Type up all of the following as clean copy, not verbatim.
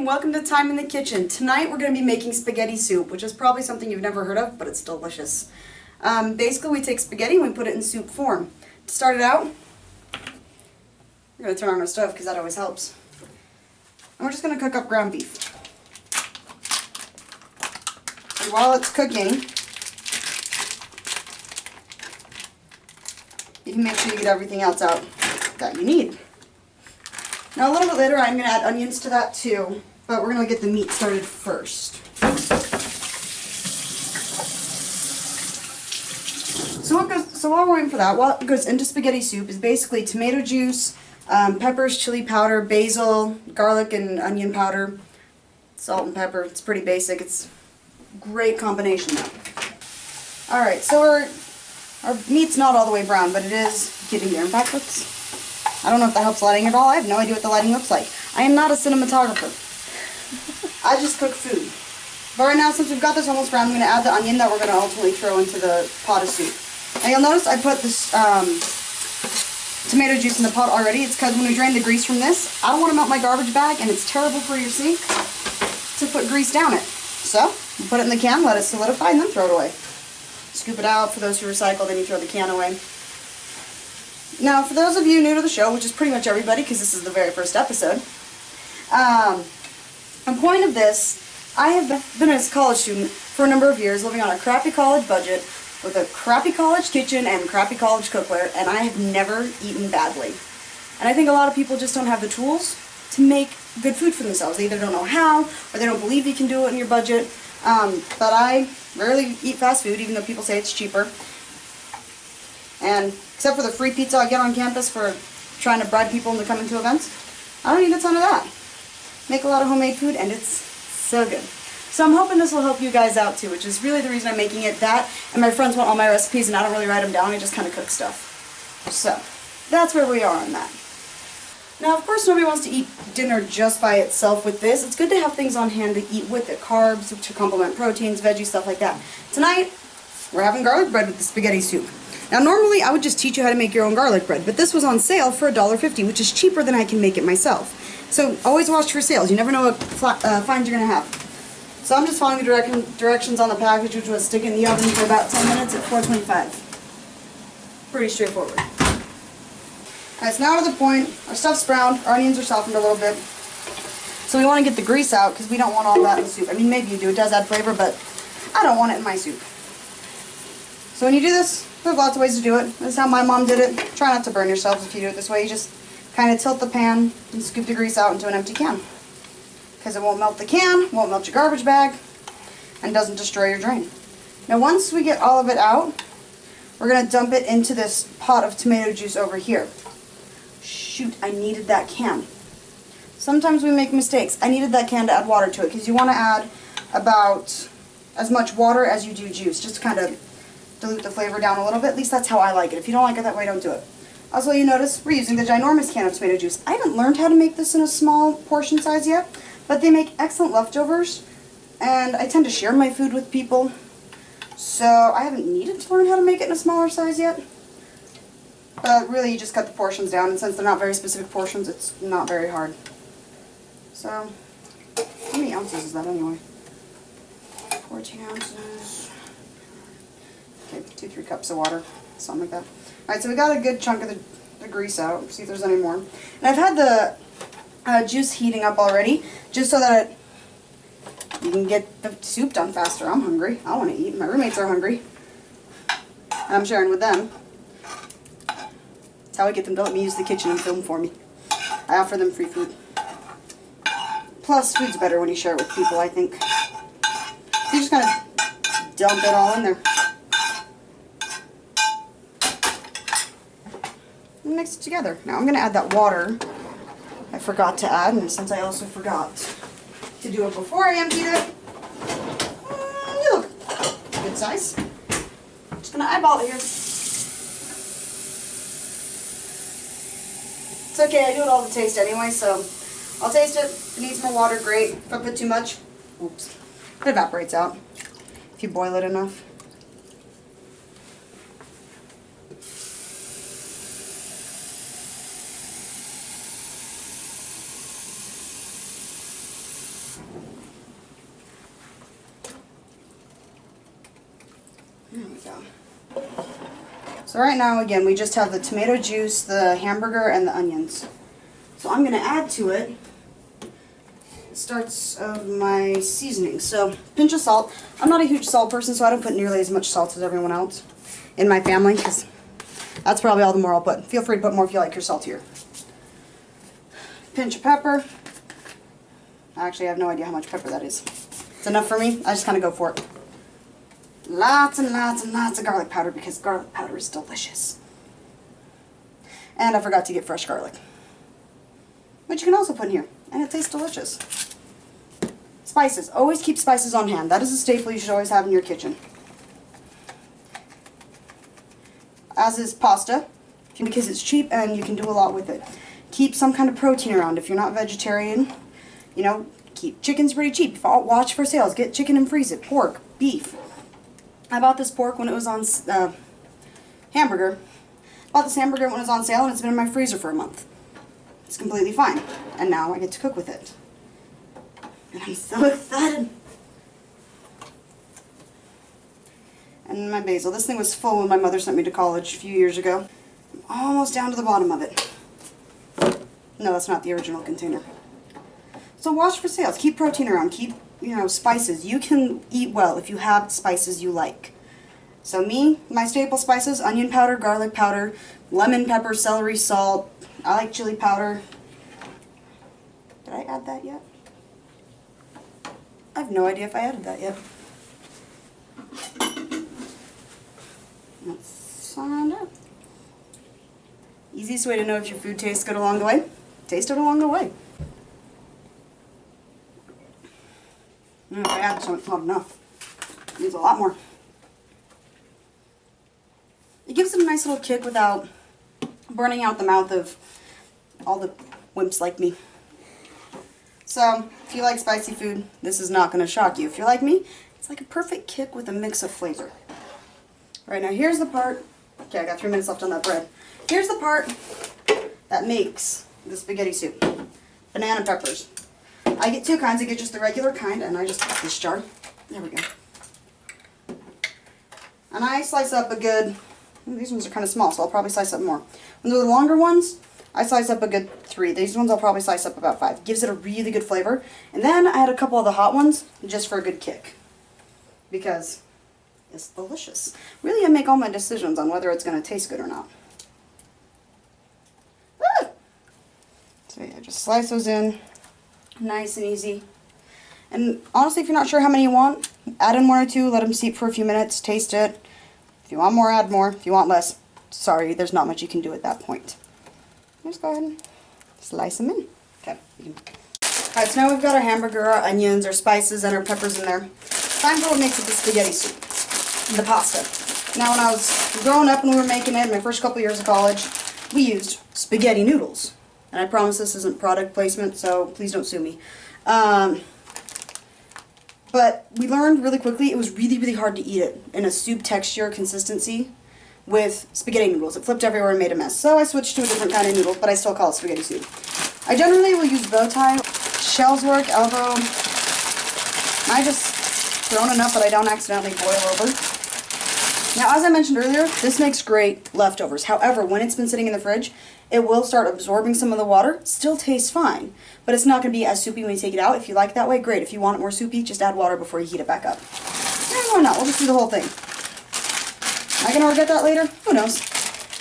and welcome to Time in the Kitchen. Tonight we're going to be making spaghetti soup, which is probably something you've never heard of, but it's delicious. Basically we take spaghetti and we put it in soup form. To start it out, we're going to turn on our stove because that always helps. And we're just going to cook up ground beef. And while it's cooking, you can make sure you get everything else out that you need. Now a little bit later I'm going to add onions to that too, but we're going to get the meat started first. So while we're waiting for that, what goes into spaghetti soup is basically tomato juice, peppers, chili powder, basil, garlic and onion powder, salt and pepper. It's pretty basic. It's a great combination though. Alright, so our meat's not all the way brown, but it is getting there. In fact, I don't know if that helps lighting at all. I have no idea what the lighting looks like. I am not a cinematographer. I just cook food. But right now, since we've got this almost brown, I'm going to add the onion that we're going to ultimately throw into the pot of soup. Now you'll notice I put this tomato juice in the pot already. It's because when we drain the grease from this, I don't want to melt my garbage bag, and it's terrible for your sink to put grease down it. So, you put it in the can, let it solidify, and then throw it away. Scoop it out. For those who recycle, then you throw the can away. Now, for those of you new to the show, which is pretty much everybody because this is the very first episode, the point of this, I have been a college student for a number of years, living on a crappy college budget, with a crappy college kitchen and crappy college cookware, and I have never eaten badly. And I think a lot of people just don't have the tools to make good food for themselves. They either don't know how, or they don't believe you can do it in your budget. But I rarely eat fast food, even though people say it's cheaper. And except for the free pizza I get on campus for trying to bribe people into coming to events, I don't eat a ton of that. Make a lot of homemade food, and it's so good. So I'm hoping this will help you guys out too, which is really the reason I'm making it. That, and my friends want all my recipes, and I don't really write them down, I just kind of cook stuff. So, that's where we are on that. Now, of course, nobody wants to eat dinner just by itself with this. It's good to have things on hand to eat with it, carbs to complement proteins, veggies, stuff like that. Tonight, we're having garlic bread with the spaghetti soup. Now normally I would just teach you how to make your own garlic bread, but this was on sale for $1.50, which is cheaper than I can make it myself. So always watch for sales. You never know what finds you're going to have. So I'm just following the directions on the package, which was stick it in the oven for about 10 minutes at 425. Pretty straightforward. Alright, so now to the point. Our stuff's browned, our onions are softened a little bit. So we want to get the grease out because we don't want all that in the soup. I mean, maybe you do, it does add flavor, but I don't want it in my soup. So when you do this, there's lots of ways to do it. This is how my mom did it. Try not to burn yourselves if you do it this way. You just kind of tilt the pan and scoop the grease out into an empty can. Because it won't melt the can, won't melt your garbage bag, and doesn't destroy your drain. Now once we get all of it out, we're going to dump it into this pot of tomato juice over here. Shoot, I needed that can. Sometimes we make mistakes. I needed that can to add water to it because you want to add about as much water as you do juice, just to kind of dilute the flavor down a little bit. At least that's how I like it. If you don't like it that way, don't do it. Also, you notice we're using the ginormous can of tomato juice. I haven't learned how to make this in a small portion size yet, but they make excellent leftovers, and I tend to share my food with people, so I haven't needed to learn how to make it in a smaller size yet. But really, you just cut the portions down, and since they're not very specific portions, it's not very hard. So, how many ounces is that anyway? 14 ounces. Okay, 2-3 cups of water, something like that. Alright, so we got a good chunk of the grease out. See if there's any more. And I've had the juice heating up already, just so that you can get the soup done faster. I'm hungry. I want to eat. My roommates are hungry. And I'm sharing with them. That's how I get them to let me use the kitchen and film for me. I offer them free food. Plus, food's better when you share it with people, I think. So you just kind of dump it all in there. And mix it together. Now I'm going to add that water I forgot to add, and since I also forgot to do it before I emptied it, look, good size. Just going to eyeball it here. It's okay, I do it all to taste anyway, so I'll taste it. If it needs more water, great. If I put too much, oops, it evaporates out if you boil it enough. There we go. So right now, again, we just have the tomato juice, the hamburger, and the onions. So I'm going to add to it starts of my seasoning. So pinch of salt. I'm not a huge salt person, so I don't put nearly as much salt as everyone else in my family, because that's probably all the more I'll put. Feel free to put more if you like your saltier. Pinch of pepper. I actually have no idea how much pepper that is. It's enough for me. I just kind of go for it. Lots and lots and lots of garlic powder, because garlic powder is delicious. And I forgot to get fresh garlic, which you can also put in here, and it tastes delicious. Spices. Always keep spices on hand. That is a staple you should always have in your kitchen. As is pasta, because it's cheap and you can do a lot with it. Keep some kind of protein around. If you're not vegetarian, you know, chicken's pretty cheap. Watch for sales. Get chicken and freeze it. Pork, beef. I bought this pork when it was on hamburger. Bought this hamburger when it was on sale, and it's been in my freezer for a month. It's completely fine. And now I get to cook with it. And I'm so excited. And my basil. This thing was full when my mother sent me to college a few years ago. I'm almost down to the bottom of it. No, that's not the original container. So watch for sales. Keep protein around. Keep, you know, spices. You can eat well if you have spices you like. So me, my staple spices, onion powder, garlic powder, lemon pepper, celery salt. I like chili powder. Did I add that yet? I have no idea if I added that yet. Let's find out. Easiest way to know if your food tastes good along the way, taste it along the way. If I add some, it's not enough. It needs a lot more. It gives it a nice little kick without burning out the mouth of all the wimps like me. So, if you like spicy food, this is not going to shock you. If you're like me, it's like a perfect kick with a mix of flavor. Right now, here's the part. Okay, I got 3 minutes left on that bread. Here's the part that makes the spaghetti soup. Banana peppers. I get two kinds. I get just the regular kind, and I just put this jar. There we go. And I slice up a good, these ones are kind of small, so I'll probably slice up more. When they're the longer ones, I slice up a good 3. These ones I'll probably slice up about 5. Gives it a really good flavor. And then I add a couple of the hot ones just for a good kick, because it's delicious. Really, I make all my decisions on whether it's going to taste good or not. Ah! So yeah, just slice those in, nice and easy. And honestly, if you're not sure how many you want, add in 1 or 2, let them steep for a few minutes, taste it. If you want more, add more. If you want less, sorry, there's not much you can do at that point. Just go ahead and slice them in. Okay. Alright, so now we've got our hamburger, our onions, our spices, and our peppers in there. Time for what makes it the spaghetti soup. The pasta. Now when I was growing up and we were making it, my first couple years of college, we used spaghetti noodles. And I promise this isn't product placement, so please don't sue me. But we learned really quickly it was really, really hard to eat it in a soup texture consistency with spaghetti noodles. It flipped everywhere and made a mess. So I switched to a different kind of noodle, but I still call it spaghetti soup. I generally will use bow tie, shells work, elbow. I just throw in enough that I don't accidentally boil over. Now, as I mentioned earlier, this makes great leftovers. However, when it's been sitting in the fridge, it will start absorbing some of the water. Still tastes fine, but it's not going to be as soupy when you take it out. If you like it that way, great. If you want it more soupy, just add water before you heat it back up. And why not? We'll just do the whole thing. Am I going to regret that later? Who knows?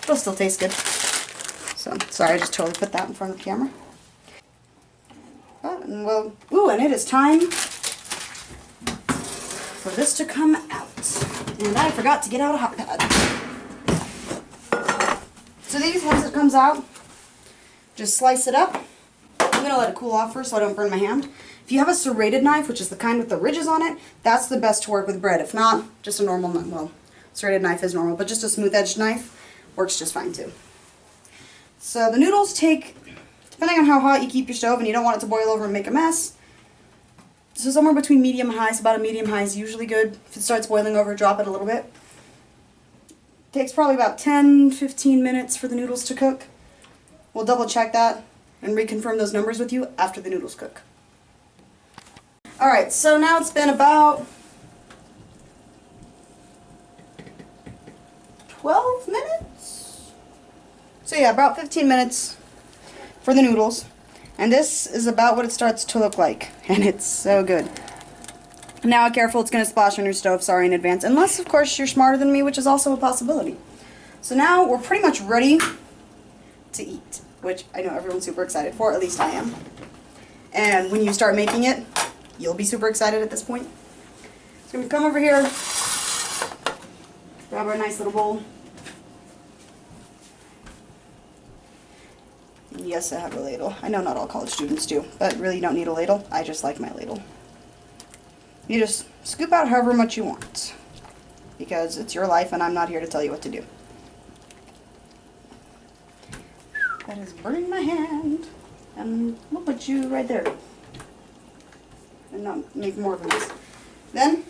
It'll still taste good. So, sorry, I just totally put that in front of the camera. And we'll, ooh, and it is time for this to come out. And I forgot to get out a hot pad. So these, once it comes out, just slice it up. I'm going to let it cool off first so I don't burn my hand. If you have a serrated knife, which is the kind with the ridges on it, that's the best to work with bread. If not, just a normal knife. Well, serrated knife is normal, but just a smooth-edged knife works just fine too. So the noodles take, depending on how hot you keep your stove and you don't want it to boil over and make a mess, so somewhere between medium and high, so about a medium high is usually good. If it starts boiling over, drop it a little bit. Takes probably about 10-15 minutes for the noodles to cook. We'll double check that and reconfirm those numbers with you after the noodles cook. Alright, so now it's been about 12 minutes. So yeah, about 15 minutes for the noodles. And this is about what it starts to look like. And it's so good. Now, careful, it's going to splash on your stove. Sorry in advance. Unless, of course, you're smarter than me, which is also a possibility. So now we're pretty much ready to eat, which I know everyone's super excited for. At least I am. And when you start making it, you'll be super excited at this point. So we come over here, grab our nice little bowl. Yes, I have a ladle. I know not all college students do, but really you don't need a ladle. I just like my ladle. You just scoop out however much you want, because it's your life and I'm not here to tell you what to do. That is burning my hand. And we'll put you right there. And not make more of a mess. Then,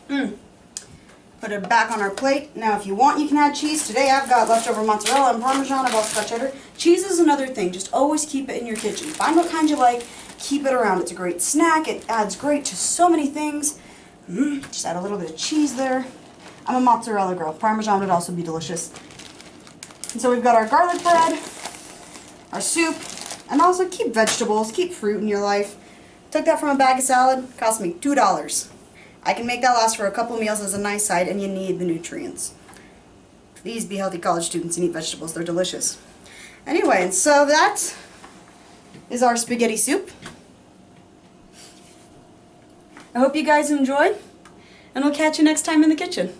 put it back on our plate. Now if you want, you can add cheese. Today I've got leftover mozzarella and Parmesan. I've also got cheddar. Cheese is another thing. Just always keep it in your kitchen. Find what kind you like. Keep it around. It's a great snack. It adds great to so many things. Just add a little bit of cheese there. I'm a mozzarella girl. Parmesan would also be delicious. And so we've got our garlic bread, our soup, and also keep vegetables, keep fruit in your life. Took that from a bag of salad, cost me $2. I can make that last for a couple meals as a nice side, and you need the nutrients. Please be healthy college students and eat vegetables, they're delicious. Anyway, and so that is our spaghetti soup. I hope you guys enjoyed, and we'll catch you next time in the kitchen.